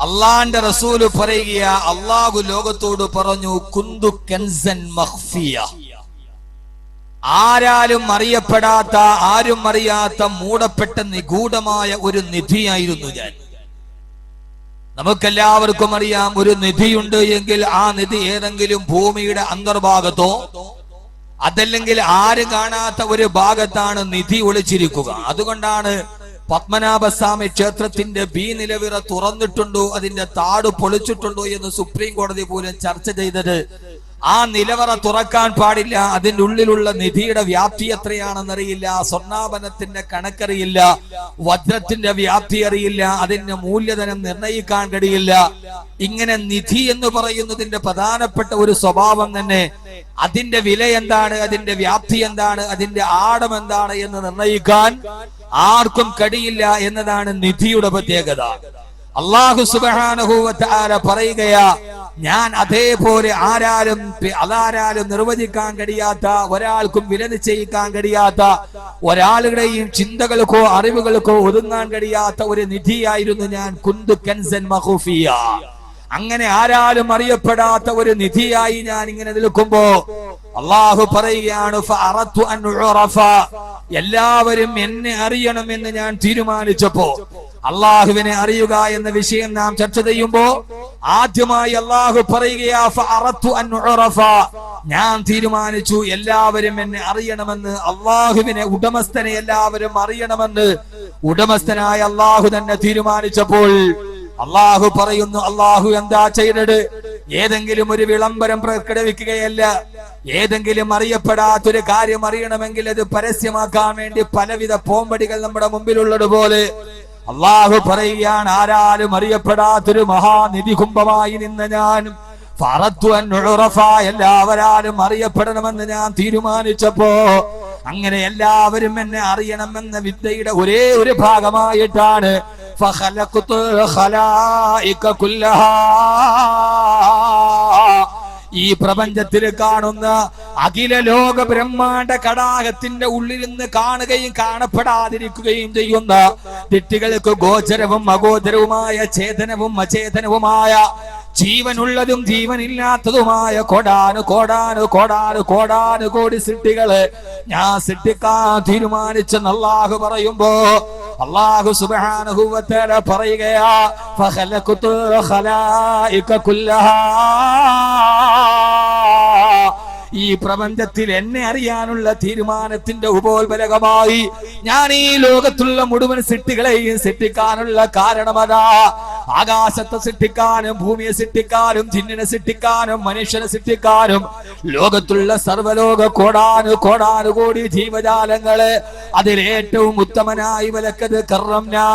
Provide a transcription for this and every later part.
അള്ളാന്റെ റസൂല് പറയുക, അള്ളാഹു ലോകത്തോട് പറഞ്ഞു, കുന്തു കൻസൻ മഖ്ഫിയ, ആരാലും അറിയപ്പെടാത്ത, ആരും അറിയാത്ത, മൂടപ്പെട്ട നിഗൂഢമായ ഒരു നിധിയായിരുന്നു ഞാൻ. നമുക്കെല്ലാവർക്കും അറിയാം, ഒരു നിധിയുണ്ട് എങ്കിൽ ആ നിധി ഏതെങ്കിലും ഭൂമിയുടെ അന്തർഭാഗത്തോ അതല്ലെങ്കിൽ ആരും കാണാത്ത ഒരു ഭാഗത്താണ് നിധി ഒളിച്ചിരിക്കുക. അതുകൊണ്ടാണ് പത്മനാഭസ്വാമി ക്ഷേത്രത്തിന്റെ നിലവിറ തുറന്നിട്ടുണ്ടോ, അതിന്റെ താട് പൊളിച്ചിട്ടുണ്ടോ എന്ന് സുപ്രീം കോടതി പോലും ചർച്ച ചെയ്തത്. ആ നിലവറ തുറക്കാൻ പാടില്ല, അതിൻ്റെ ഉള്ളിലുള്ള നിധിയുടെ വ്യാപ്തി എത്രയാണെന്നറിയില്ല, സ്വർണ്ണാഭരണത്തിന്റെ കണക്കറിയില്ല, വജ്രത്തിന്റെ വ്യാപ്തി അറിയില്ല, അതിന്റെ മൂല്യധനം നിർണയിക്കാൻ കഴിയില്ല. ഇങ്ങനെ നിധി എന്ന് പറയുന്നതിന്റെ പ്രധാനപ്പെട്ട ഒരു സ്വഭാവം തന്നെ അതിന്റെ വില എന്താണ്, അതിന്റെ വ്യാപ്തി എന്താണ്, അതിന്റെ ആഴം എന്താണ് എന്ന് നിർണയിക്കാൻ ആർക്കും കഴിയില്ല എന്നതാണ് നിധിയുടെ പ്രത്യേകത. അല്ലാഹു സുബ്ഹാനഹു വ തആല പറയുകയാ, ഞാൻ അതേപോലെ അതാരാലും നിർവചിക്കാൻ കഴിയാത്ത, ഒരാൾക്കും വില നിശ്ചയിക്കാൻ കഴിയാത്ത, ഒരാളുടെയും ചിന്തകൾക്കോ അറിവുകൾക്കോ ഒതുങ്ങാൻ കഴിയാത്ത ഒരു നിധിയായിരുന്നു ഞാൻ. കുന്തു കൻസൻ മഖ്ഫിയ, അങ്ങനെ ആരാലും അറിയപ്പെടാത്ത ഒരു നിധിയായി ഞാൻ ഇങ്ങനെ നിൽക്കുമ്പോ അള്ളാഹു പറയുകയാണ്, ഫഅറത്തു അൻ ഉറഫ, എല്ലാവരും എന്നെ അറിയണമെന്ന് ഞാൻ തീരുമാനിച്ചപ്പോ, അള്ളാഹുവിനെ അറിയുക എന്ന വിഷയം നാം ചർച്ച ചെയ്യുമ്പോ ആദ്യമായി അള്ളാഹു പറയുകയാ, ഫഅറത്തു അൻ ഉറഫ, ഞാൻ തീരുമാനിച്ചു എല്ലാവരും എന്നെ അറിയണമെന്ന്. അള്ളാഹുവിനെ, ഉടമസ്ഥനെ എല്ലാവരും അറിയണമെന്ന് ഉടമസ്ഥനായ അള്ളാഹു തന്നെ തീരുമാനിച്ചപ്പോൾ അള്ളാഹു പറയുന്നു, അള്ളാഹു എന്താ ചെയ്തത്? ഏതെങ്കിലും ഒരു വിളംബരം പ്രകടിപ്പിക്കുകയല്ല. ഏതെങ്കിലും അറിയപ്പെടാത്തൊരു കാര്യം അറിയണമെങ്കിൽ അത് പരസ്യമാക്കാൻ വേണ്ടി പലവിധ പോംവടികൾ നമ്മുടെ മുമ്പിലുള്ളതുപോലെ അള്ളാഹു പറയുകയാണ്, ആരാലും അറിയപ്പെടാത്തൊരു മഹാനിധി കുംഭമായി നിന്ന് ഞാൻ എല്ലാവരാലും അറിയപ്പെടണമെന്ന് ഞാൻ തീരുമാനിച്ചപ്പോ, അങ്ങനെ എല്ലാവരും എന്നെ അറിയണമെന്ന വിദ്യയുടെ ഒരേ ഒരു ഭാഗമായിട്ടാണ് ഈ പ്രപഞ്ചത്തിൽ കാണുന്ന അഖില ലോക ബ്രഹ്മാണ്ട കടാകത്തിന്റെ ഉള്ളിൽ നിന്ന് കാണുകയും കാണപ്പെടാതിരിക്കുകയും ചെയ്യുന്ന ദിറ്റുകൾക്ക് ഗോചരവും അഗോചരവുമായ, ചേതനവും അചേതനവുമായ, ജീവനുള്ളതും ജീവനില്ലാത്തതുമായ കോടാനു കോടി സൃഷ്ടികള് ഞാൻ സൃഷ്ടിക്കാൻ തീരുമാനിച്ചെന്ന് അല്ലാഹു പറയുമ്പോ അല്ലാഹു സുബ്ഹാനഹു വ തആല പറയുകയാ, ഫഖലഖതു ഖലായിക കുല്ലഹാ, ഈ പ്രപഞ്ചത്തിൽ എന്നെ അറിയാനുള്ള തീരുമാനത്തിന്റെ ഉപോത്ബലകമായി ഞാൻ ഈ ലോകത്തുള്ള മുഴുവൻ സൃഷ്ടികളെയും സൃഷ്ടിക്കാനുള്ള കാരണമതാ. ആകാശത്തെ സൃഷ്ടിക്കാനും, ഭൂമിയെ സൃഷ്ടിക്കാനും, ജിന്നിനെ സൃഷ്ടിക്കാനും, മനുഷ്യനെ സൃഷ്ടിക്കാനും, ലോകത്തുള്ള സർവ്വലോക കോടാനുകോടി ജീവജാലങ്ങള് അതിലേറ്റവും ഉത്തമനായി വലക്കത് കറംനാ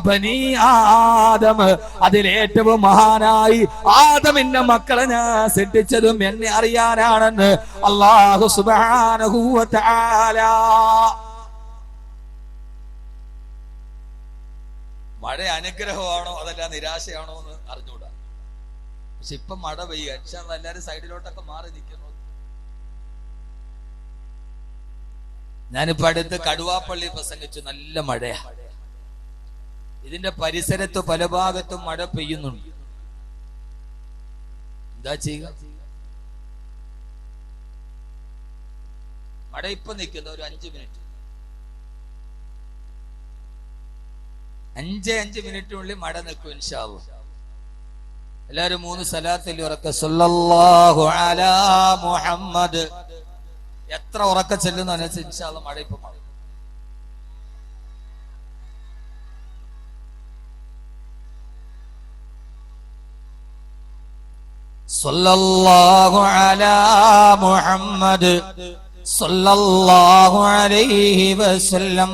ബനീ ആദം, അതിലേറ്റവും മഹാനായി ആദമിന്റെ മക്കളെ ഞാൻ സൃഷ്ടിച്ചതും എന്നെ അറിയാനാണെന്ന് അല്ലാഹു സുബ്ഹാനഹു വ തആല. മഴ അനുഗ്രഹമാണോ അതല്ല നിരാശയാണോ എന്ന് അറിഞ്ഞൂടാ. പക്ഷെ ഇപ്പൊ മഴ പെയ്യുക, എല്ലാരും സൈഡിലോട്ടൊക്കെ മാറി നിൽക്കുന്നു. ഞാനിപ്പോ അടുത്ത് കടുവാപ്പള്ളി പ്രസംഗിച്ചു, നല്ല മഴയാ. ഇതിന്റെ പരിസരത്ത് പല ഭാഗത്തും മഴ പെയ്യുന്നുണ്ട്. എന്താ ചെയ്യുക? മഴ ഇപ്പൊ നിൽക്കുന്ന ഒരു 5 മിനിറ്റ്, 5 മിനിറ്റിനുള്ളിൽ മഴ നിൽക്കും ഇൻഷാ അല്ലാഹ്. എല്ലാവരും 3 സലാത്തിൽ ഉറക്ക സല്ലല്ലാഹു അലാ മുഹമ്മദ്. എത്ര ഉറക്ക ചെല്ലുന്ന അനുസരിച്ച് ഇൻഷാ അല്ലാഹ് മഴ ഇപ്പൊ മഴ. സല്ലല്ലാഹു അലാ മുഹമ്മദ് സല്ലല്ലാഹു അലൈഹി വസല്ലം.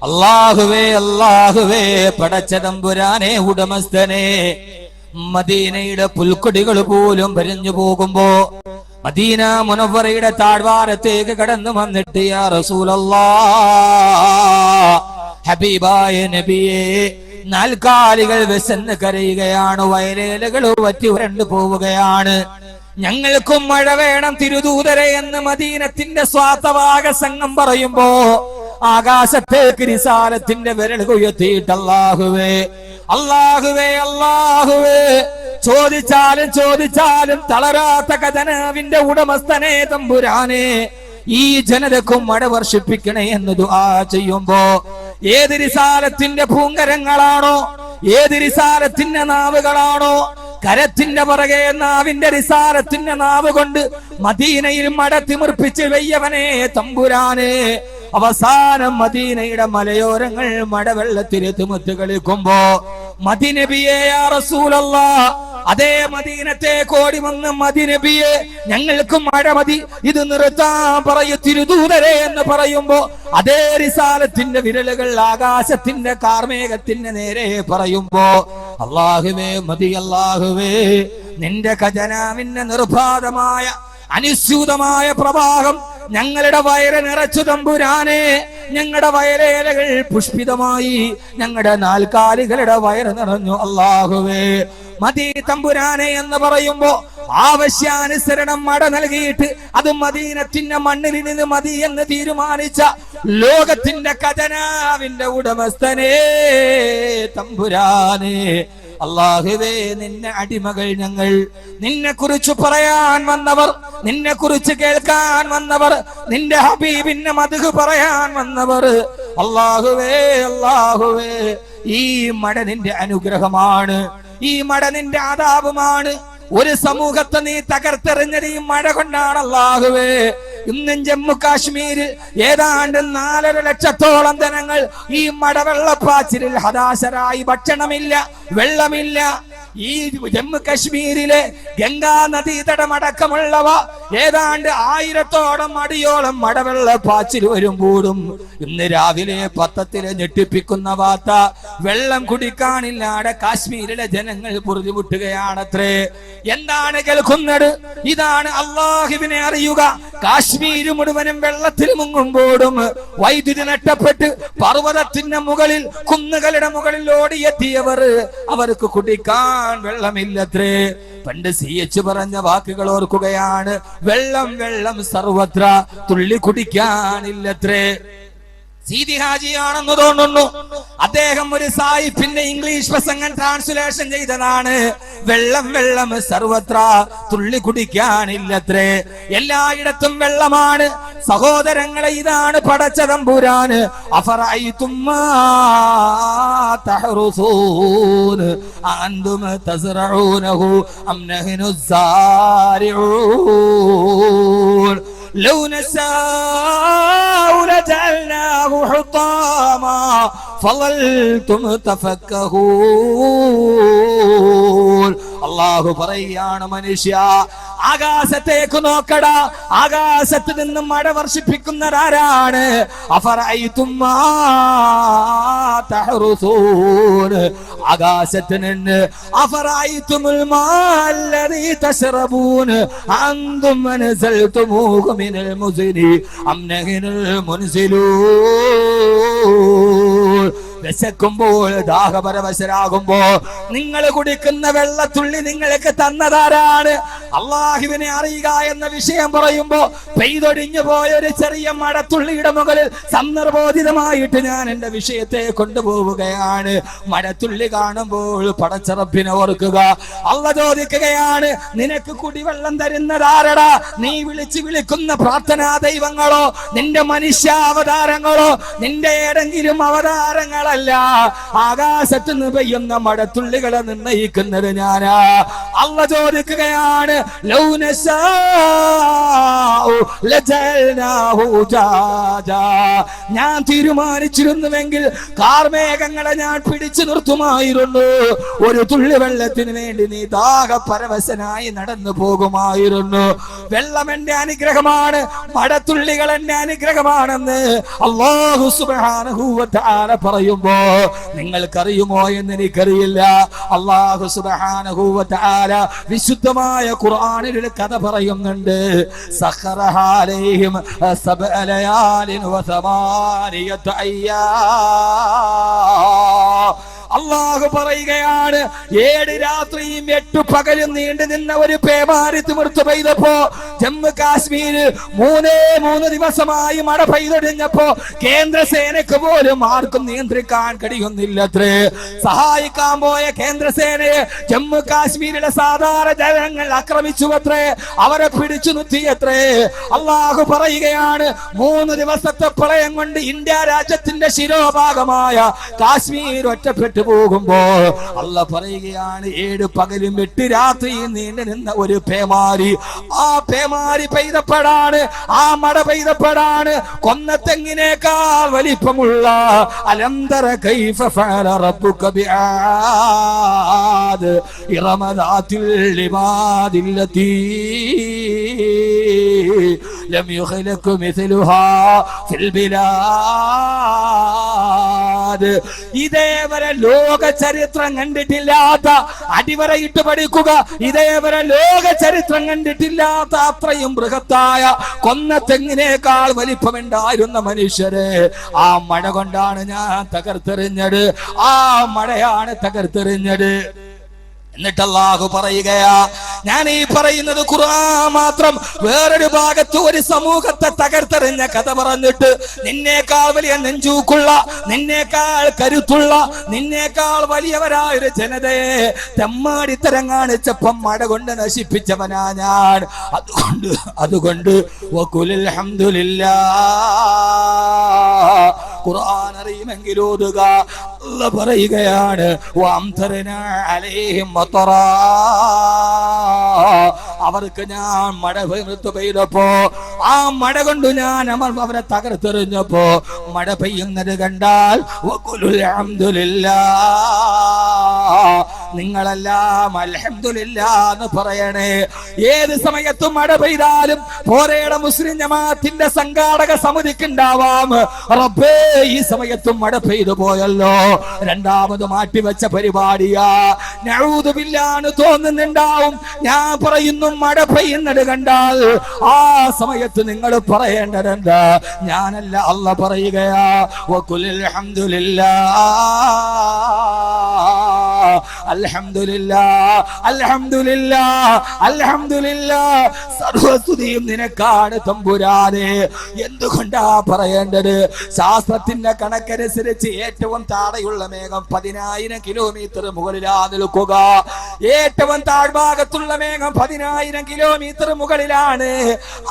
അല്ലാഹുവേ പടച്ചതമ്പുരാനെ, ഉടമസ്ഥനെ, മദീനയുടെ പുൽക്കൊടികൾ പോലും ഭരിഞ്ഞു പോകുമ്പോ മദീന മുനവ്വറയുടെ താഴ്വാരത്തേക്ക് കടന്നു വന്നിട്ട്, യാ റസൂലല്ലാഹ്, ഹബീബായ നബിയേ, നാൽക്കാലികൾ വിശന്ന് കരയുകയാണ്, വയലേലകൾ വറ്റി വരണ്ടു പോവുകയാണ്, ഞങ്ങൾക്കും മഴ വേണം തിരുദൂതരെ എന്ന് മദീനത്തിന്റെ സ്വാർത്ഥവാക സംഘം പറയുമ്പോ ആകാശത്തേക്ക് റിസാലത്തിന്റെ വിരൽ ഉയർത്തിയിട്ട് അല്ലാഹുവേ അല്ലാഹുവേ അല്ലാഹുവേ, ചോദിച്ചാലും തളരാത്ത ഖജനാവിന്റെ ഉടമസ്ഥനെ തമ്പുരാനെ, ഈ ജനതക്കും മഴ വർഷിപ്പിക്കണേ എന്ന് ദുആ ചെയ്യുമ്പോ ഏത് റിസാലത്തിന്റെ പൂങ്കരങ്ങളാണോ, ഏത് റിസാലത്തിന്റെ നാവുകളാണോ കരത്തിന്റെ പുറകെ നാവിന്റെ റിസാലത്തിന്റെ നാവ് കൊണ്ട് മദീനയിൽ മഴ തിമിർപ്പിച്ച് വെയ്യവനെ തമ്പുരാനെ, അവസാനം മദീനയുടെ മലയോരങ്ങൾ മഴവെള്ളത്തിൽ തിമിർത്ത് കളിക്കുമ്പോ മദീനബിയെ യാ റസൂലല്ലാഹ്, അതേ മദീനത്തെ കോടി വന്ന് മദീനബിയെ ഞങ്ങൾക്ക് മഴ മതി, ഇത് നിർത്താൻ പറയൂ തിരുദൂതരെ എന്ന് പറയുമ്പോ അതേ റിസാലത്തിന്റെ വിരലുകൾ ആകാശത്തിന്റെ കാർമേഘത്തിന്റെ നേരെ പറയുമ്പോ അല്ലാഹുവേ മതി അല്ലാഹുവേ, നിന്റെ ഖജനാവിന്റെ നിർബാധമായ അനുസ്യൂതമായ പ്രവാഹം ഞങ്ങളുടെ വയറ് നിറച്ചു തമ്പുരാനെ, ഞങ്ങളുടെ വയലേലകൾ പുഷ്പിതമായി, ഞങ്ങളുടെ നാൽക്കാലികളുടെ വയറ് നിറഞ്ഞു അല്ലാഹുവേ. മദീ തമ്പുരാനെ എന്ന് പറയുമ്പോ ആവശ്യാനുസരണം മഴ നൽകിയിട്ട് അത് മദീനത്തിന്റെ മണ്ണിൽ നിന്ന് മതി എന്ന് തീരുമാനിച്ച ലോകത്തിന്റെ ഖജനാവിന്റെ ഉടമസ്ഥനെ തമ്പുരാനെ, അല്ലാഹുവേ നിന്നെ അടിമകൾ ഞങ്ങൾ, നിന്നെ കുറിച്ച് പറയാൻ വന്നവർ, നിന്നെ കുറിച്ച് കേൾക്കാൻ വന്നവർ, നിന്റെ ഹബീബിന്റെ മദ്ഹ് പറയാൻ വന്നവർ, അല്ലാഹുവേ അല്ലാഹുവേ, ഈ മഴ നിന്റെ അനുഗ്രഹമാണ്, ഈ മഴ നിന്റെ ആദാബുമാണ്. ഒരു സമൂഹത്തെ നീ തകർത്തെറിഞ്ഞത് ഈ മഴ കൊണ്ടാണ് അല്ലാഹുവേ. ഇന്നും ജമ്മു കാശ്മീരിൽ ഏതാണ്ട് 4.5 ലക്ഷത്തോളം ജനങ്ങൾ ഈ മഴവെള്ളപ്പാച്ചിലിൽ ഹതാശരായി, ഭക്ഷണമില്ല, വെള്ളമില്ല. ഈ ജമ്മു കാശ്മീരിലെ ഗംഗാ നദീതടമടക്കമുള്ളവ ഏതാണ്ട് 1000 അടിയോളം മഴവെള്ളപ്പാച്ചിൽ വരുമ്പോഴും ഇന്ന് രാവിലെ പത്രത്തിലെ ഞെട്ടിപ്പിക്കുന്ന വാർത്ത, വെള്ളം കുടിക്കാനില്ലാതെ കാശ്മീരിലെ ജനങ്ങൾ പൊറുതിമുട്ടുകയാണത്രേ. എന്താണ് കേൾക്കുന്നത്? ഇതാണ് അല്ലാഹുവിനെ അറിയുക. കാശ്മീർ മുഴുവനും വെള്ളത്തിൽ മുങ്ങുമ്പോഴും വൈദ്യുതി നഷ്ടപ്പെട്ട് പർവ്വതത്തിന്റെ മുകളിൽ, കുന്നുകളുടെ മുകളിൽ ഓടിയെത്തിയവർ, അവർക്ക് കുടിക്കാൻ വെള്ളമില്ലത്രേ. പണ്ട് CH പറഞ്ഞ വാക്കുകൾ ഓർക്കുകയാണ്, വെള്ളം വെള്ളം സർവത്ര, തുള്ളി കുടിക്കാനില്ലത്രേ. സീതി ഹാജിയാണെന്ന് തോന്നുന്നു, അദ്ദേഹം ഒരു സായിപ്പിന്റെ ഇംഗ്ലീഷ് പ്രസംഗം ട്രാൻസ്ലേഷൻ ചെയ്തതാണ്. വെള്ളം വെള്ളം സർവത്ര, തുള്ളി കുടിക്കാനില്ലത്രേ. എല്ലായിടത്തും വെള്ളമാണ് സഹോദരങ്ങളെ. ഇതാണ് പടച്ച തമ്പുരാന്. അഫറഅയ്തും മാ തഹ്റുസൂൻ അൻതും തസ്റഊനഹു അം നഹ്നു സാരിഊൻ ലൗ നശാഉ ലജഅൽനാഹു ഹുതാമാ ഫളൽതും തഫക്കഹൂൻ. അല്ലാഹു പറയാണ്, മനുഷ്യ ആകാശത്തേക്ക് നോക്കടാ, ആകാശത്ത് നിന്ന് മഴ വർഷിപ്പിക്കുന്നതാരാണ്? അഫറഅയ്തും മാ തഹ്റുസൂൻ, ആകാശത്ത് നിന്ന് അഫറഅയ്തുമുൽ മാ അല്ലദീ തശ്റബൂൻ അൻതും അൻസൽതുമൂഹു മിനൽ മുസ്നി അം നഹ്നുൽ മുൻസിലൂൻ. വിശക്കുമ്പോൾ, ദാഹപരവശരാകുമ്പോ നിങ്ങൾ കുടിക്കുന്ന വെള്ളത്തുള്ളി നിങ്ങൾക്ക് തന്നതാരാണ്? അല്ലാഹുവിനെ അറിയുക എന്ന വിഷയം പറയുമ്പോ പെയ്തൊടിഞ്ഞു പോയ ഒരു ചെറിയ മഴത്തുള്ളിയുടെ മുകളിൽ സന്ദർഭോചിതമായിട്ട് ഞാൻ എന്റെ വിഷയത്തെ കൊണ്ടുപോവുകയാണ്. മഴത്തുള്ളി കാണുമ്പോൾ പടച്ച റബ്ബിനെ ഓർക്കുക. അല്ലാഹു ചോദിക്കുകയാണ്, നിനക്ക് കുടിവെള്ളം തരുന്നതാരടാ? നീ വിളിക്കുന്ന പ്രാർത്ഥനാ ദൈവങ്ങളോ, നിന്റെ മനുഷ്യാവതാരങ്ങളോ, നിന്റെ ഏതെങ്കിലും അവതാരങ്ങളല്ല. ആകാശത്ത് നിന്ന് പെയ്യുന്ന മഴത്തുള്ളികളെ നിർണയിക്കുന്നത് ഞാനാ. അല്ലാഹു ചോദിക്കുകയാണ്, ലൗ നശാഉ ലജഅൽനാഹു ഉജാജാ, ഞാൻ തീരുമാനിച്ചിരുന്നുവെങ്കിൽ കാർമേഘങ്ങളെ ഞാൻ പിടിച്ചു നിർത്തുമായിരുന്നു. ഒരു തുള്ളി വെള്ളത്തിന് വേണ്ടി നീ ദാഹപരവശനായി നടന്നു പോകുമായിരുന്നു. വെള്ളം എന്റെ അനുഗ്രഹമാണ്, മഴത്തുള്ളികൾ എന്റെ അനുഗ്രഹമാണെന്ന് അല്ലാഹു സുബ്ഹാനഹു വ തആല പറയുമ്പോ നിങ്ങൾക്കറിയുമോ എന്ന് എനിക്കറിയില്ല. അല്ലാഹു സുബ്ഹാനഹു വ തആല വിശുദ്ധമായ ഖുർആനിൽ ഒരു കഥ പറയുന്നുണ്ട്. സഖറഹ അലൈഹിം സബ്അ ലയാലിൻ വ സമാനിയത അയ്യാം. അല്ലാഹു പറയുകയാണ്, 7 രാത്രിയും 8 പകലും നീണ്ടു നിന്ന ഒരു പേമാരി തിമിർത്ത് പെയ്തപ്പോ ജമ്മു കാശ്മീർ 3 ദിവസമായി മഴ പെയ്തൊഴിഞ്ഞപ്പോ കേന്ദ്രസേനയ്ക്ക് പോലും ആർക്കും നിയന്ത്രിക്കാൻ കഴിയുന്നില്ലത്രേ. സഹായിക്കാൻ പോയ കേന്ദ്രസേനയെ ജമ്മു കാശ്മീരിലെ സാധാരണ ജനങ്ങൾ ആക്രമിച്ചുവത്രേ, അവരെ പിടിച്ചു നിർത്തിയത്രേ. അള്ളാഹു പറയുകയാണ്, 3 ദിവസത്തെ പ്രളയം കൊണ്ട് ഇന്ത്യ രാജ്യത്തിന്റെ ശിരോഭാഗമായ കാശ്മീർ ഒറ്റപ്പെട്ടു പോകുമ്പോ അള്ളാഹ് പറയുകയാണ്, 7 പകലും 8 രാത്രിയും നീണ്ടു നിന്ന ഒരു പേമാരി, ആ പേമാരി പെയ്തപ്പോഴാണ്, ആ മഴ പെയ്തപ്പോഴാണ് കൊന്നത്തെങ്ങിനേക്കാൾ വലിപ്പമുള്ള അലംതര കൈഫ ഫഅല റബ്ബുക ബിആദ് ഇറമ ദാത്തിൽ ഇബാദില്ലതി ലം യുഖ്ലഖ മിസ്ലുഹാ ഫിൽ ബിലാദ്. ഇതേവരെ ലോക ചരിത്രം കണ്ടിട്ടില്ലാത്ത, അടിവരയിട്ട് പഠിക്കുക, ഇതേവരെ ലോക ചരിത്രം കണ്ടിട്ടില്ലാത്ത അത്രയും ബൃഹത്തായ കൊന്നത്തെങ്ങിനേക്കാൾ വലിപ്പമുണ്ടായിരുന്ന മനുഷ്യരെ ആ മഴ കൊണ്ടാണ് ഞാൻ തകർത്തെറിഞ്ഞത്, ആ മഴയാണ് തകർത്തെറിഞ്ഞത്. എന്നിട്ട് അല്ലാഹു പറയുകയാ, ഞാൻ ഈ പറയുന്നത് ഖുർആൻ മാത്രം. വേറൊരു ഭാഗത്ത് ഒരു സമൂഹത്തെ തകർത്തെറിഞ്ഞ കഥ പറഞ്ഞിട്ട് നിന്നേക്കാൾ വലിയ നെഞ്ചൂക്കുള്ള, നിന്നേക്കാൾ കരുത്തുള്ള, നിന്നേക്കാൾ വലിയവരായൊരു ജനതയെ തെമ്മാടിത്തരം കാണിച്ചപ്പം മഴ കൊണ്ട് നശിപ്പിച്ചവനാ ഞാൻ. അതുകൊണ്ട് വഖുലിൽ ഹംദുലില്ലാഹ്, ഖുർആൻ അറിയുമെങ്കിൽ ഓതുക. അല്ലാഹു പറയുകയാണ്, വഅംതർനാ അലൈഹിം മതറാ, അവർക്ക് ഞാൻ മഴ പെയ്തപ്പോ, ആ മഴ കൊണ്ട് ഞാൻ അവരെ തകർത്തെറിഞ്ഞപ്പോ മഴ പെയ്യുന്നത് കണ്ടാൽ വഖുലുൽ ഹംദുലില്ലാഹ്, നിങ്ങളെല്ലാം അൽഹംദുലില്ലാഹ് എന്ന് പറയണേ. ഏത് സമയത്തും മഴ പെയ്താലും പോരയുടെ മുസ്ലിം ജമാഅത്തിന്റെ സംഘാടക സമിതിക്ക് ഉണ്ടാവാം, റബ്ബേ ഈ സമയത്തും മഴ പെയ്തു പോയല്ലോ, രണ്ടാമത് മാറ്റിവെച്ച പരിപാടിയാ, നഊദു ബില്ലാഹ് തോന്നുന്നുണ്ടാവും. ഞാൻ പറയുന്നു, മഴ പെയ്യുന്നത് കണ്ടാൽ ആ സമയത്ത് നിങ്ങൾ പറയേണ്ടത് എന്താ? ഞാനല്ല, അല്ലാഹ് പറയുകയാ, വഖുലിൽ ഹംദുലില്ലാഹ്, അൽഹംദുലില്ലാഹ്, അൽഹംദുലില്ലാഹ്, അൽഹംദുലില്ലാഹ്, സർവസ്തുതിയും നിനക്കാണ് തമ്പുരാനെ. എന്തുകൊണ്ടാ പറയേണ്ടത്? ശാസ്ത്രത്തിന്റെ കണക്കനുസരിച്ച് ഏറ്റവും താഴെയുള്ള മേഘം 10,000 കിലോമീറ്റർ മുകളിലാ നിൽക്കുക, ഏറ്റവും താഴ്ഭാഗത്തുള്ള മേഘം 10,000 കിലോമീറ്റർ മുകളിലാണ്.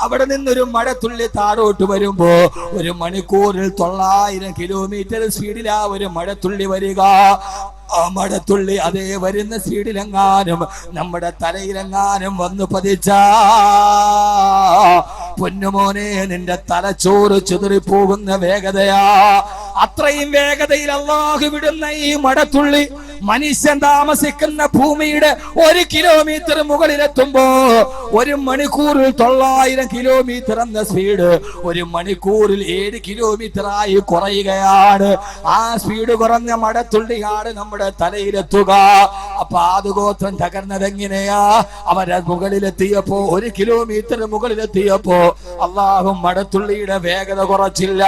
അവിടെ നിന്നൊരു മഴത്തുള്ളി താഴോട്ട് വരുമ്പോ 1 മണിക്കൂറിൽ 900 കിലോമീറ്റർ സ്പീഡിലാ ഒരു മഴത്തുള്ളി വരിക. ആ മഴത്തുള്ളി അതേ വരുന്ന സ്പീഡിലെങ്ങാനും നമ്മുടെ തലയിലെങ്ങാനും വന്ന് പതിച്ചാ, പൊന്നുമോനെ, നിന്റെ തലച്ചോറ് ചിതറിപ്പോകുന്ന വേഗതയാ. അത്രയും വേഗതയിൽ അല്ലാഹു വിടുന്ന ഈ മഴത്തുള്ളി മനുഷ്യൻ താമസിക്കുന്ന ഭൂമിയുടെ 1 കിലോമീറ്റർ മുകളിലെത്തുമ്പോ 1 മണിക്കൂറിൽ 900 കിലോമീറ്റർ എന്ന സ്പീഡ് 1 മണിക്കൂറിൽ 7 കിലോമീറ്റർ ആയി കുറയുകയാണ്. ആ സ്പീഡ് കുറഞ്ഞ മഴത്തുള്ളിയാണ് നമ്മുടെ തലയിലെത്തുക. അപ്പൊ ആദ്യഗോത്രം തകർന്നതെങ്ങനെയാ? അവരെ മുകളിലെത്തിയപ്പോ 1 കിലോമീറ്റർ മുകളിലെത്തിയപ്പോ അല്ലാഹു മഴത്തുള്ളിയുടെ വേഗത കുറച്ചില്ല.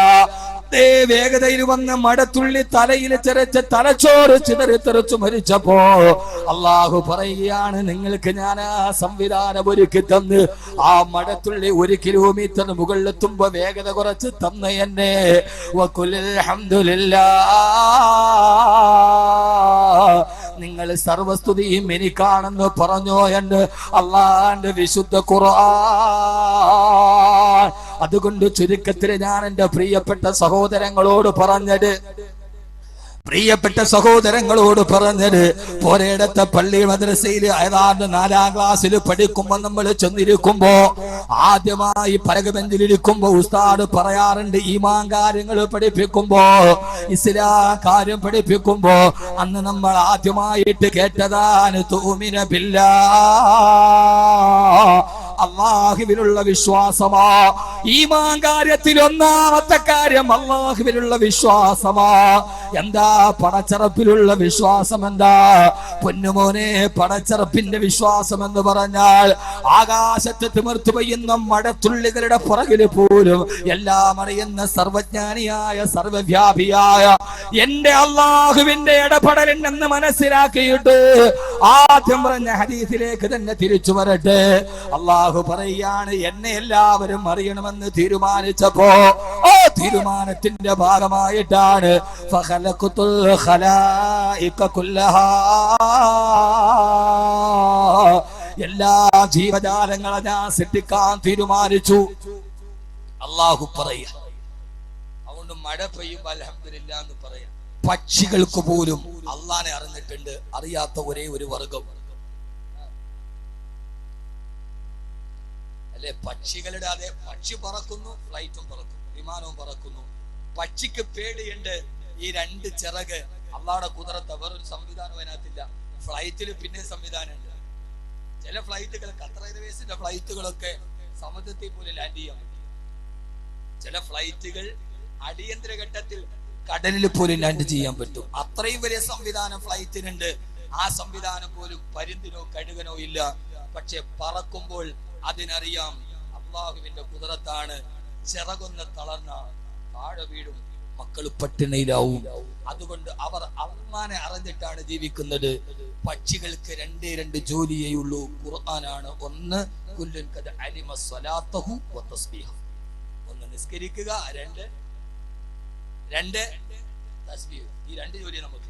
വേഗതയിൽ വന്ന മഴത്തുള്ളി തലയിൽ ചെറിച്ച് തലച്ചോറ് ചിതറിത്തെറിച്ചു മരിച്ചപ്പോ അല്ലാഹു പറയുകയാണ്, നിങ്ങൾക്ക് ഞാൻ ആ സംവിധാനം ഒരുക്കി തന്ന് ആ മഴത്തുള്ളി 1 കിലോമീറ്റർ മുകളിലെത്തുമ്പോ വേഗത കുറച്ച് തന്ന എന്നെ. വഖുലിൽ ഹംദുലില്ലാഹ്, നിങ്ങൾ സർവസ്തുതിയും എനിക്കാണെന്ന് പറഞ്ഞോ എന്ന് അല്ലാഹുവിന്റെ വിശുദ്ധ ഖുർആൻ. അതുകൊണ്ട് ചുരുക്കത്തിൽ ഞാൻ എൻ്റെ പ്രിയപ്പെട്ട സഹോദരങ്ങളോട് പറഞ്ഞത് പോരയിടത്തെ പള്ളി മദ്രസയിൽ ഏതാണ്ട് 4ാം ക്ലാസ്സിൽ പഠിക്കുമ്പോ നമ്മൾ ചെന്നിരിക്കുമ്പോ ആദ്യമായി പലകബെഞ്ചിലിരിക്കുമ്പോ ഉസ്താദ് പറയാറുണ്ട്, ഈമാൻ കാര്യങ്ങൾ പഠിപ്പിക്കുമ്പോ, ഇസ്ലാം കാര്യം പഠിപ്പിക്കുമ്പോ അന്ന് നമ്മൾ ആദ്യമായിട്ട് കേട്ടതാണ് തുഅ്മിന ബില്ലാഹ്, അല്ലാഹുവിലുള്ള വിശ്വാസമാ. ഈമാൻ കാര്യത്തിൽ ഒന്നാമത്തെ കാര്യം അല്ലാഹുവിലുള്ള വിശ്വാസമാ. എന്താ പടച്ചറപ്പിലുള്ള വിശ്വാസം? എന്താ പൊന്നുമോനെ? പടച്ചറപ്പിന്റെ വിശ്വാസം എന്ന് പറഞ്ഞാൽ ആകാശത്ത് തിമിർത്തു പെയ്യുന്ന മഴത്തുള്ളികളുടെ പുറകിൽ പോലും എല്ലാം അറിയുന്ന സർവജ്ഞാനിയായ സർവവ്യാപിയായ എന്റെ അല്ലാഹുവിന്റെ ഇടപെടലെന്ന് മനസ്സിലാക്കിയിട്ട് ആദ്യം പറഞ്ഞ ഹദീസിലേക്ക് തന്നെ തിരിച്ചു വരട്ടെ. അല്ലാഹു അല്ലാഹു പറയാണ്, എന്നെ എല്ലാവരും അറിയണമെന്ന് തീരുമാനിച്ചപ്പോ ആ തീരുമാനത്തിന്റെ ഭാഗമായിട്ടാണ് ഫഖലഖതുൽ ഖലായിക കുല്ലഹാ, എല്ലാ ജീവജാലങ്ങളെ ഞാൻ സൃഷ്ടിക്കാൻ തീരുമാനിച്ചു. അല്ലാഹു പറയാ. അതുകൊണ്ട് മഴ പെയ്യുമ്പോൾ അൽഹംദുലില്ലാ എന്ന് പറയാം. പക്ഷികൾക്ക് പോലും അള്ളാനെ അറിഞ്ഞിട്ടുണ്ട്. അറിയാത്ത ഒരേ ഒരു വർഗം അല്ലെ പക്ഷികളുടെ. അതേ പക്ഷി പറക്കുന്നു, ഫ്ലൈറ്റും പറക്കുന്നു, വിമാനവും പറക്കുന്നു. പക്ഷിക്ക് പേടിയുണ്ട്. ഈ രണ്ട് ചിറക് അള്ളാഹുടെ കുദറത്ത്, വേറൊരു സംവിധാനം അതിനകത്തില്ല. ഫ്ലൈറ്റിൽ പിന്നെ സംവിധാനമുണ്ട്. ചില ഫ്ലൈറ്റുകൾ, ഖത്തർ എയർവേസിന്റെ ഫ്ലൈറ്റുകളൊക്കെ സമുദ്രത്തിൽ പോലും ലാൻഡ് ചെയ്യാൻ പറ്റും. ചില ഫ്ലൈറ്റുകൾ അടിയന്തര ഘട്ടത്തിൽ കടലിൽ പോലും ലാൻഡ് ചെയ്യാൻ പറ്റും. അത്രയും വലിയ സംവിധാനം ഫ്ലൈറ്റിനുണ്ട്. ആ സംവിധാനം പോലും പരുന്തിനോ കഴുകനോ ഇല്ല. പക്ഷെ പറക്കുമ്പോൾ അതിനറിയാം അള്ളാഹുവിന്റെ കുദറത്താണ്. ചിറകൊന്ന് തളർന്ന താഴെ വീടും, മക്കൾ പട്ടിണിയിലാവും. അതുകൊണ്ട് അവർ അള്ളാനെ അറിഞ്ഞിട്ടാണ് ജീവിക്കുന്നത്. പക്ഷികൾക്ക് രണ്ടേ രണ്ട് ജോലിയേ ഉള്ളൂ. ഖുർആനാണ്. ഒന്ന് കുല്ലുൻ ഖദ് അലിമ സ്വലാത്തഹു വ തസ്ബീഹ, ഒന്ന് നിസ്കരിക്കുക, രണ്ട് തസ്ബീഹ്. ഈ രണ്ട് ജോലി നമുക്ക്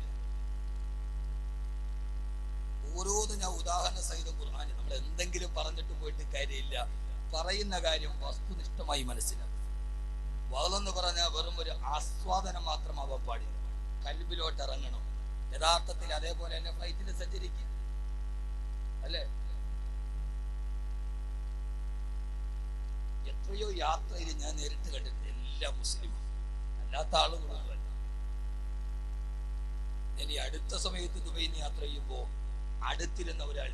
ഓരോന്നും ഞാൻ ഉദാഹരണ സഹിതം ഖുർആനിൽ നമ്മൾ എന്തെങ്കിലും പറഞ്ഞിട്ട് പോയിട്ട് കാര്യമില്ല. പറയുന്ന കാര്യം വസ്തുനിഷ്ഠമായി മനസ്സിലാക്കും. വഅളെന്ന് പറഞ്ഞാൽ വെറും ഒരു ആസ്വാദനം മാത്രമാവാൻ പാടില്ല, കൽബിലോട്ട് ഇറങ്ങണം. യഥാർത്ഥത്തിൽ അതേപോലെ തന്നെ ഫ്ലൈറ്റിൽ സഞ്ചരിക്കും അല്ലെ. എത്രയോ യാത്രയിൽ ഞാൻ നേരിട്ട് കണ്ടിട്ടുണ്ട് എല്ലാ മുസ്ലിമും, അല്ലാത്ത ആളുകളൊന്നുമല്ല. ഞാൻ ഈ അടുത്ത സമയത്ത് ദുബൈയിൽ യാത്ര ചെയ്യുമ്പോൾ അടുത്തിരുന്ന ഒരാൾ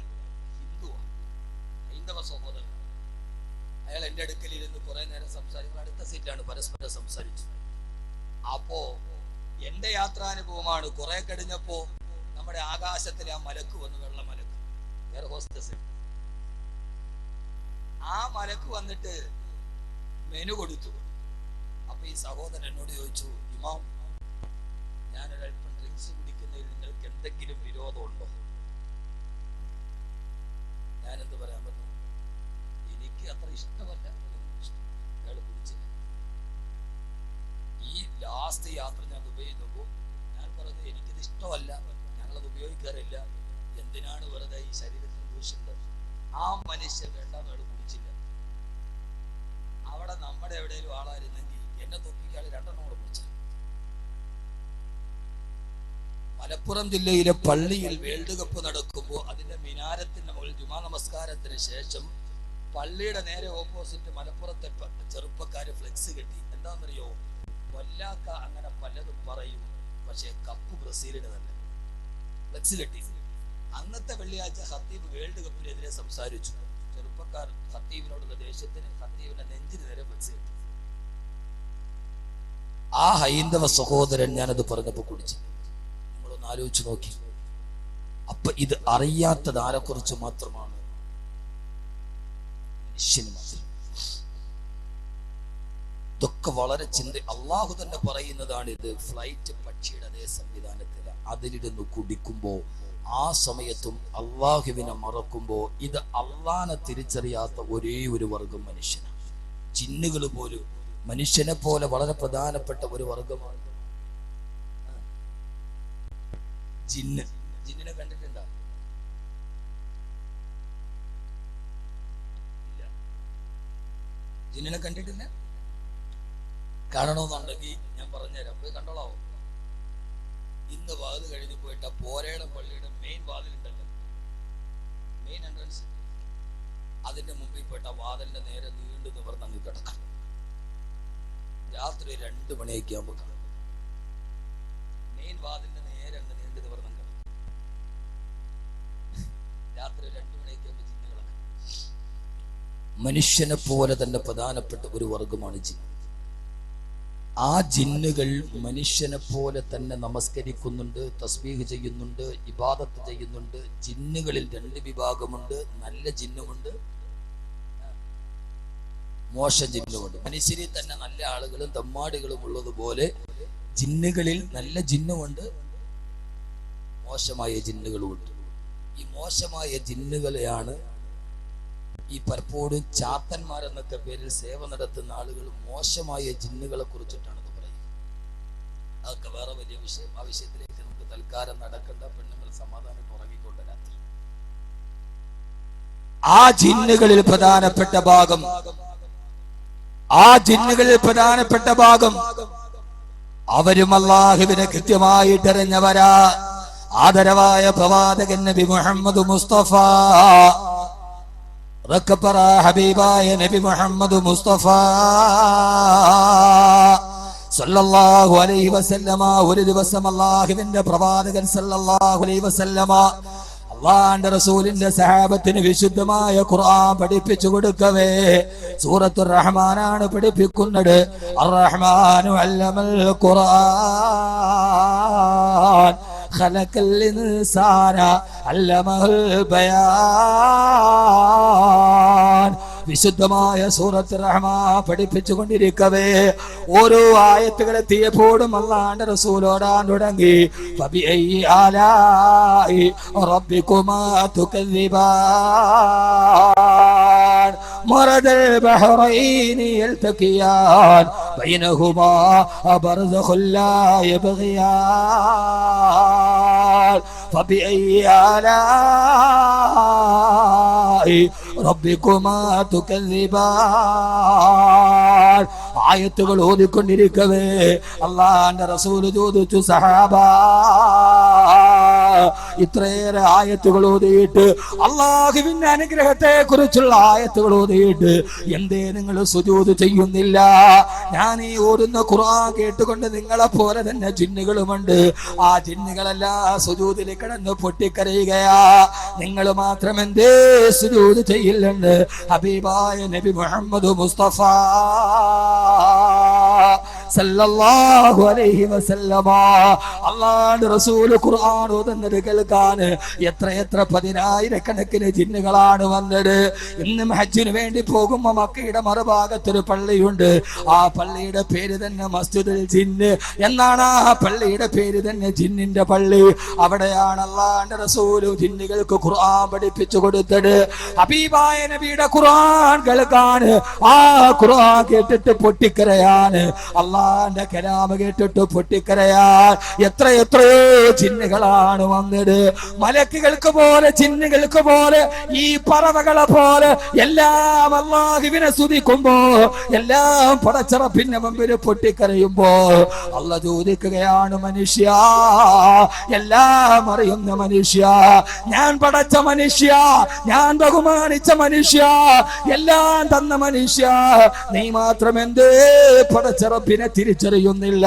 ഹിന്ദുവാണ്, ഹൈന്ദവ സഹോദരൻ. അയാൾ എൻ്റെ അടുക്കലിരുന്ന് കുറെ നേരം സംസാരിക്കും. അടുത്ത സീറ്റാണ്, പരസ്പരം സംസാരിച്ചു. അപ്പോ എന്റെ യാത്രാനുഭവമാണ്. കുറെ കഴിഞ്ഞപ്പോ നമ്മുടെ ആകാശത്തിൽ ആ മലക്ക് വന്നു, വെള്ള മലക്ക്, എയർ ഹോസ്റ്റസ്. ആ മലക്ക് വന്നിട്ട് മെനു കൊടുത്തു. അപ്പൊ ഈ സഹോദരൻ എന്നോട് ചോദിച്ചു, ഇമാം, ഞാനൊരൽപ്പം ഡ്രിങ്ക്സ് കുടിക്കുന്നതിൽ നിങ്ങൾക്ക് എന്തെങ്കിലും വിരോധമുണ്ടോ? ഞാനെന്ത് പറയാൻ പറ്റും, എനിക്ക് അത്ര ഇഷ്ടമല്ല. അയാൾ കുടിച്ചില്ല. ഈ ലാസ്റ്റ് യാത്ര ഞാൻ ദുബൈയിൽ നോക്കൂ, ഞാൻ പറഞ്ഞു എനിക്കിത് ഇഷ്ടമല്ല, ഞങ്ങളത് ഉപയോഗിക്കാറില്ല, എന്തിനാണ് വെറുതെ ഈ ശരീരത്തിന് ദൂഷ്യം. ആ മനുഷ്യൻ വേണ്ടാന്ന് അയാൾ കുടിച്ചില്ല. അവിടെ നമ്മുടെ എവിടെയെങ്കിലും ആളായിരുന്നെങ്കിൽ എന്നെ തൊപ്പിക്കാൾ രണ്ടെണ്ണം കൂടെ കുടിച്ചു. മലപ്പുറം ജില്ലയിലെ പള്ളിയിൽ വേൾഡ് കപ്പ് നടക്കുമ്പോൾ അതിന്റെ മിനാരത്തിന്റെ മുകളിൽ ജുമാ നമസ്കാരത്തിന് ശേഷം പള്ളിയുടെ നേരെ ഓപ്പോസിറ്റ് മലപ്പുറത്തെ ചെറുപ്പക്കാര് ഫ്ലെക്സ് കെട്ടി. എന്താണെന്നറിയോ, കൊല്ലാക്ക അങ്ങനെ പലതും പറയും, പക്ഷെ കപ്പ് ബ്രസീലിന് തന്നെ. ഫ്ലെക്സ് കെട്ടി. അന്നത്തെ വെള്ളിയാഴ്ച ഖത്തീബ് വേൾഡ് കപ്പിനെതിരെ സംസാരിച്ചു. ചെറുപ്പക്കാർ ഖത്തീബിനോടുള്ള ദേഷ്യത്തിന് ഖത്തീബിന്റെ നെഞ്ചിന് നേരെ ഫ്ലെക്സ് കെട്ടി. ആ ഹൈന്ദവ സഹോദരൻ ഞാനത് പറഞ്ഞപ്പോ കുടിച്ചു. നിങ്ങളൊന്ന് ആലോചിച്ച് നോക്കി. അപ്പൊ ഇത് അറിയാത്തത് ആരെക്കുറിച്ച് മാത്രമാണ്? മനുഷ്യന് മാത്രം. ഇതൊക്കെ വളരെ അള്ളാഹു തന്നെ പറയുന്നതാണ്. ഇത് ഫ്ലൈറ്റ് പക്ഷിയുടെ അതേ സംവിധാനത്തില. അതിലിരുന്ന് കുടിക്കുമ്പോ ആ സമയത്തും അള്ളാഹുവിനെ മറക്കുമ്പോ ഇത് അള്ളാനെ തിരിച്ചറിയാത്ത ഒരേ ഒരു വർഗം മനുഷ്യനാണ്. ജിന്നുകൾ പോലും മനുഷ്യനെ പോലെ വളരെ പ്രധാനപ്പെട്ട ഒരു വർഗമാണ് ജിന്ന്. ജിന്നിനെ കണ്ടിട്ടുണ്ടോ? ഇല്ല. ജിന്നിനെ കണ്ടിട്ടില്ല. കാണണമെന്നുണ്ടെങ്കിൽ ഞാൻ പറഞ്ഞുതരാം, പോയി കണ്ടോളാവോ. ഇന്ന് വാതിൽ കഴിഞ്ഞ് പോയിട്ട് ആ പോരയുടെ പള്ളിയുടെ മെയിൻ വാതിലുണ്ടല്ലോ, മെയിൻ എൻട്രൻസ്, അതിന്റെ മുമ്പിൽ പോയിട്ട് ആ വാതിലിന്റെ നേരെ നീണ്ടു നിവർന്ന് അങ്ങ് കിടക്കാം. രാത്രി 2 മണിയൊക്കെ ആകുമ്പോൾ കാണാം. മെയിൻ വാതിലിന്റെ നേരെ അങ്ങ് നീണ്ടു നിവർന്ന് കിടക്കാം. രാത്രി 2 മണിയൊക്കെ ആകുമ്പോൾ ജിന്ന് കിടക്കാം. മനുഷ്യനെ പോലെ തന്നെ പ്രധാനപ്പെട്ട ഒരു വർഗമാണ് ജിന്ന്. ആ ജിന്നുകൾ മനുഷ്യനെ പോലെ തന്നെ നമസ്കരിക്കുന്നുണ്ട്, തസ്ബീഹ് ചെയ്യുന്നുണ്ട്, ഇബാദത്ത് ചെയ്യുന്നുണ്ട്. ജിന്നുകളിൽ 2 വിഭാഗമുണ്ട്. നല്ല ജിന്നുമുണ്ട്, മോശം ജിന്നുമുണ്ട്. മനുഷ്യരിൽ തന്നെ നല്ല ആളുകളും തമ്മാടികളും ഉള്ളതുപോലെ ജിന്നുകളിൽ നല്ല ജിന്നുമുണ്ട്, മോശമായ ജിന്നുകളുമുണ്ട്. ഈ മോശമായ ജിന്നുകളെയാണ് ഈ പലപ്പോഴും ചാത്തന്മാരെന്നൊക്കെ പേരിൽ സേവ നടത്തുന്ന ആളുകൾ മോശമായ ജിന്നുകളെ കുറിച്ചിട്ടാണ് ഇത് പറയുന്നത്. അതൊക്കെ വേറെ വലിയ വിഷയം. ആ വിഷയത്തിലേക്ക് നമുക്ക് തൽക്കാലം നടക്കേണ്ട. പെണ്ണുങ്ങൾ സമാധാനം ഉറങ്ങിക്കൊണ്ട് രാത്രി. ആ ജിന്നുകളിൽ പ്രധാനപ്പെട്ട ഭാഗം അവരും അല്ലാഹുവിനെ കൃത്യമായിട്ട് അറിഞ്ഞവരാ. ആദരവായ പ്രവാചകൻ നബി മുഹമ്മദ് മുസ്തഫ, ഹബീബായ നബി മുഹമ്മദ് മുസ്തഫ സല്ലല്ലാഹു അലൈഹി വസല്ലമ ഒരു ദിവസം അല്ലാഹുവിന്റെ പ്രവാചകൻ സല്ലല്ലാഹു അലൈഹി വസല്ലമ അല്ലാഹുവിന്റെ റസൂലിന്റെ സഹാബത്തിന് വിശുദ്ധമായ ഖുർആൻ പഠിപ്പിച്ചു കൊടുക്കവേ സൂറത്തുർ റഹ്മാനാണ് പഠിപ്പിക്കുന്നത്. അർ-റഹ്മാനു അല്ലമൽ ഖുർആൻ ഖലഖൽ ഇൻസാന അല്ലമഹുൽ ബയാൻ. വിശുദ്ധമായ സൂറത്തുർ റഹ്മാൻ പഠിപ്പിച്ചു കൊണ്ടിരിക്കവേ ഓരോ ആയത്തുകൾ എത്തിയപ്പോഴും അല്ലാഹുവിന്റെ റസൂലോടാൻ തുടങ്ങി. ഫബിഅയ്യി ആലാഇ റബ്ബികുമാ തുകദ്ദിബാൻ മറദൽ ബഹ്റൈനി യൽതഖിയാൻ ബൈനഹുമാ ബർസഖുൻ ലാ യബ്ഗിയാൻ ഫബിഅയ്യി ആലാഇ റബ്ബികുമാ തുകദ്ദിബാൻ. ആയത്തുകൾ ഓതിക്കൊണ്ടിരിക്കവേ അല്ലാഹുവിന്റെ റസൂൽ ചോദിച്ചു, സഹാബ ഇത്രയേറെ ആയത്തുകൾ ഓതിയിട്ട്, അല്ലാഹുവിന്റെ അനുഗ്രഹത്തെ കുറിച്ചുള്ള ആയത്തുകൾ ഓതിയിട്ട് എന്തേ നിങ്ങൾ സുജൂദ് ചെയ്യുന്നില്ല? ഞാൻ ഈ ഓതുന്ന ഖുർആൻ കേട്ടുകൊണ്ട് നിങ്ങളെ പോലെ തന്നെ ജിന്നുകളുമുണ്ട്. ആ ജിന്നുകളെല്ലാം സുജൂദിൽ കിടന്ന് പൊട്ടിക്കരയുകയാ. നിങ്ങൾ മാത്രം എന്തേ സുജൂദ് ചെയ്യില്ലെന്ന് ഹബീബായ നബി മുഹമ്മദ് മുസ്തഫ സല്ലല്ലാഹു അലൈഹി വസല്ലമ അല്ലാഹുവിന്റെ റസൂൽ ഖുർആൻ ഓതുന്നത് കേൾക്കാൻ എത്ര പതിനായിരക്കണക്കിന് ജിന്നുകളാണ് വന്നത്. ഇന്നും ഹജ്ജിന് വേണ്ടി പോകുമ്പോൾ മക്കയുടെ മറുഭാഗത്തൊരു പള്ളിയുണ്ട്. ആ പള്ളിയുടെ പേര് തന്നെ മസ്ജിദുൽ ജിന്ന് എന്നാണ്. ആ പള്ളിയുടെ പേര് തന്നെ ജിന്നിന്റെ പള്ളി. അവിടെയാണ് അല്ലാഹുവിന്റെ റസൂൽ ജിന്നുകൾക്ക് ഖുർആൻ പഠിപ്പിച്ചു കൊടുത്തത്. ഹബീബായ നബിയുടെ ഖുർആൻ കേൾക്കാൻ, ആ ഖുർആൻ കേട്ടിട്ട് പൊട്ടിക്കരയാണ്. അല്ലാഹുവിന്റെ കലാമ് കേട്ടിട്ട് പൊട്ടിക്കരയാൻ എത്രയോ ജിന്നുകളാണ് വന്നത്. മലക്കുകൾക്ക് പോലെ, ജിന്നുകൾക്ക് പോലെ, ഈ പറവകളെ പോലെ എല്ലാം അല്ലാഹുവിനെ സ്തുതിക്കുമ്പോ, എല്ലാം പടച്ചറപ്പിന്റെ മുമ്പിൽ പൊട്ടിക്കരയുമ്പോ അല്ലാഹു ചോദിക്കുകയാണ്, മനുഷ്യ, എല്ലാം അറിയുന്ന മനുഷ്യ, ഞാൻ പടച്ച മനുഷ്യ, ഞാൻ ബഹുമാനിച്ച മനുഷ്യ, എല്ലാം തന്ന മനുഷ്യ, നീ മാത്രം എന്തേ പടച്ചറപ്പിനെ തിരിച്ചറിയുന്നില്ല?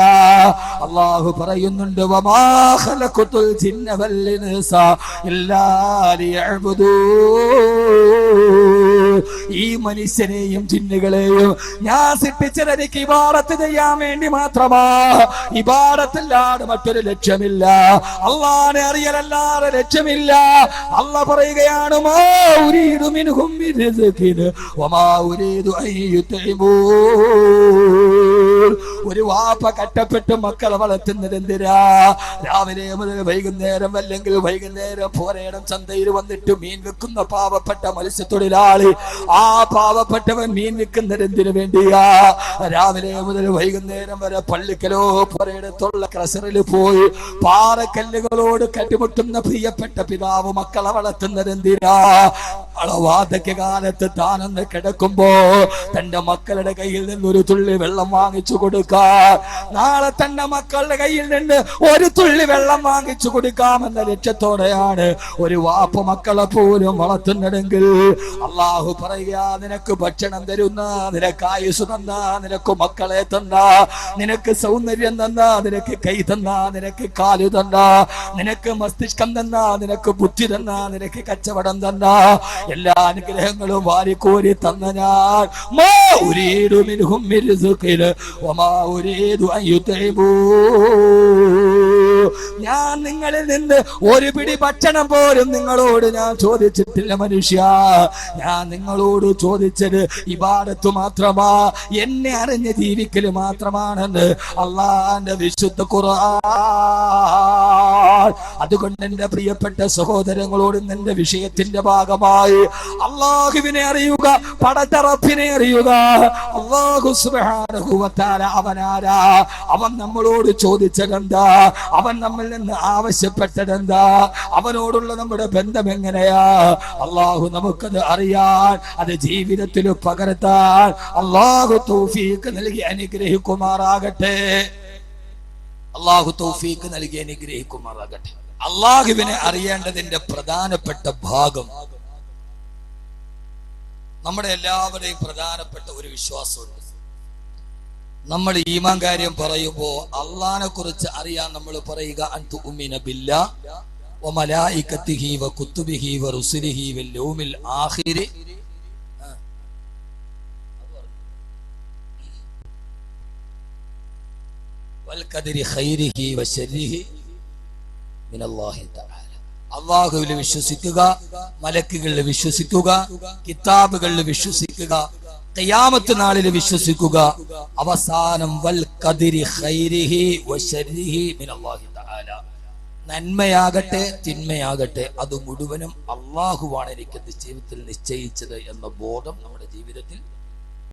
അല്ലാഹു പറയുന്നുണ്ട്, വമാ ഖലഖതുൽ ജിന്ന വൽ ഇൻസ ഇല്ലാ ലിയഅ്ബുദൂൻ. ഈ മനുഷ്യനെയും ജിന്നുകളെയും ഞാൻ സൃഷ്ടിച്ചത് എനിക്ക് ഇബാദത്ത് ചെയ്യാൻ വേണ്ടി മാത്രമാ. ഇബാദത്തല്ലാതെ മറ്റൊരു ലക്ഷ്യമില്ല. അല്ലാഹുവിനെ അറിയലല്ലാതെ ലക്ഷ്യമില്ല. അല്ലാഹു പറയുകയാണ്, മാ ഉരീദു മിൻഹും മിൻ റിസ്ഖിൻ വമാ ഉരീദു അൻ യുത്ഇമൂൻ. ഒരു വാപ്പ കട്ടപ്പെട്ട് മക്കളെ വളർത്തുന്നത് എന്തിനാ? രാവിലെ മുതൽ വൈകുന്നേരം, അല്ലെങ്കിൽ വൈകുന്നേരം പോരേടം ചന്തയിൽ വന്നിട്ട് മീൻ വിൽക്കുന്ന പാവപ്പെട്ട മത്സ്യത്തൊഴിലാളി, ആ പാവപ്പെട്ടവൻ മീൻ വിൽക്കുന്നത് എന്തിനു വേണ്ടിയാ? രാവിലെ മുതൽ വൈകുന്നേരം വരെ പള്ളിക്കലോ പോരേടത്തുള്ള ക്രഷറിൽ പോയി പാറക്കല്ലുകളോട് കണ്ടുമുട്ടുന്ന പ്രിയപ്പെട്ട പിതാവ് മക്കളെ വളർത്തുന്നത് എന്തിനാ? വാർദ്ധക്യകാലത്ത് താനൊന്ന് കിടക്കുമ്പോ തന്റെ മക്കളുടെ കയ്യിൽ നിന്ന് ഒരു തുള്ളി വെള്ളം വാങ്ങിച്ചു കൊടുക്കാൻ, നാളെ തന്റെ മക്കളുടെ കയ്യിൽ നിന്ന് ഒരു തുള്ളി വെള്ളം വാങ്ങിച്ചു കൊടുക്കാമെന്ന ലക്ഷ്യത്തോടെയാണ് ഒരു വാപ്പ മക്കളെ പോലും വളർത്തുന്നതെങ്കിൽ അല്ലാഹു പറയുക, നിനക്ക് ഭക്ഷണം തരുന്ന, നിനക്ക് ആയുസ് തന്ന, നിനക്ക് മക്കളെ തന്ന, നിനക്ക് സൗന്ദര്യം തന്ന, നിനക്ക് കൈ തന്ന, നിനക്ക് കാല് തന്ന, നിനക്ക് മസ്തിഷ്കം തന്ന, നിനക്ക് ബുദ്ധി തന്ന, നിനക്ക് കച്ചവടം തന്ന, എല്ലാ അനുഗ്രഹങ്ങളും വാരിക്കോരി തന്ന ഞാൻ, മാ ഉരീദു മിൻഹും മിൻ റിസ്ഖിൻ വമാ ഉരീദു അൻ യുത്ഇമൂൻ. ഞാൻ നിങ്ങളിൽ നിന്ന് ഒരു പിടി ഭക്ഷണം പോലും നിങ്ങളോട് ഞാൻ ചോദിച്ചിട്ടില്ല മനുഷ്യ. ഞാൻ നിങ്ങളോട് ചോദിച്ചത് ഇബാദത്ത് മാത്രമാ, എന്നെ അറിഞ്ഞ് ജീവിക്കൽ മാത്രമാണെന്ന് അല്ലാഹുവിന്റെ വിശുദ്ധ ഖുർആൻ. അതുകൊണ്ട് എന്റെ പ്രിയപ്പെട്ട സഹോദരങ്ങളോട് എന്റെ വിഷയത്തിന്റെ ഭാഗമായി അള്ളാഹുവിനെ അറിയുക, പടച്ചറപ്പിനെ അറിയുക. അല്ലാഹു സുബ്ഹാനഹു വ തആല അവനാരാ? അവൻ നമ്മളോട് ചോദിച്ചതെന്താ? അവൻ നമ്മിൽ നിന്ന് ആവശ്യപ്പെട്ടതെന്താ? അവനോടുള്ള നമ്മുടെ ബന്ധം എങ്ങനെയാ? അള്ളാഹു നമുക്കത് അറിയാൻ, അത് ജീവിതത്തിൽ പകർത്താൻ അള്ളാഹു തൗഫീഖ് നൽകി അനുഗ്രഹിക്കുമാറാകട്ടെ. അള്ളാഹു തൗഫീഖ് നൽകി അനുഗ്രഹിക്കുമാറാകട്ടെ. അള്ളാഹുവിനെ അറിയേണ്ടതിന്റെ പ്രധാനപ്പെട്ട ഭാഗം, നമ്മുടെ എല്ലാവരുടെയും പ്രധാനപ്പെട്ട ഒരു വിശ്വാസമുണ്ട്. നമ്മൾ ഈമാൻ കാര്യം പറയുമ്പോ അള്ളാഹിനെ കുറിച്ച് അറിയാൻ നമ്മൾ പറയുക അൻതുഉമിന ബില്ലാഹ് വ മലായികതിഹി വ കുതുബിഹി വ റുസുലിഹി വൽ യൗമിൽ ആഖിർ വൽ ഖദരി ഖൈരിഹി വ ശർരിഹി മിനല്ലാഹി തആല. അല്ലാഹുവിൽ വിശ്വസിക്കുക, മലക്കുകളിൽ വിശ്വസിക്കുക, കിതാബുകളിൽ വിശ്വസിക്കുക, ഖിയാമത്ത് നാളിൽ വിശ്വസിക്കുക, അവസാനം വൽ ഖദരി ഖൈരിഹി വ ശർരിഹി മിനല്ലാഹി തആല. നന്മയാകട്ടെ തിന്മയാകട്ടെ അത് മുഴുവനും അല്ലാഹുവാണ് എനിക്ക് ജീവിതത്തിൽ നിശ്ചയിച്ചത് എന്ന ബോധം നമ്മുടെ ജീവിതത്തിൽ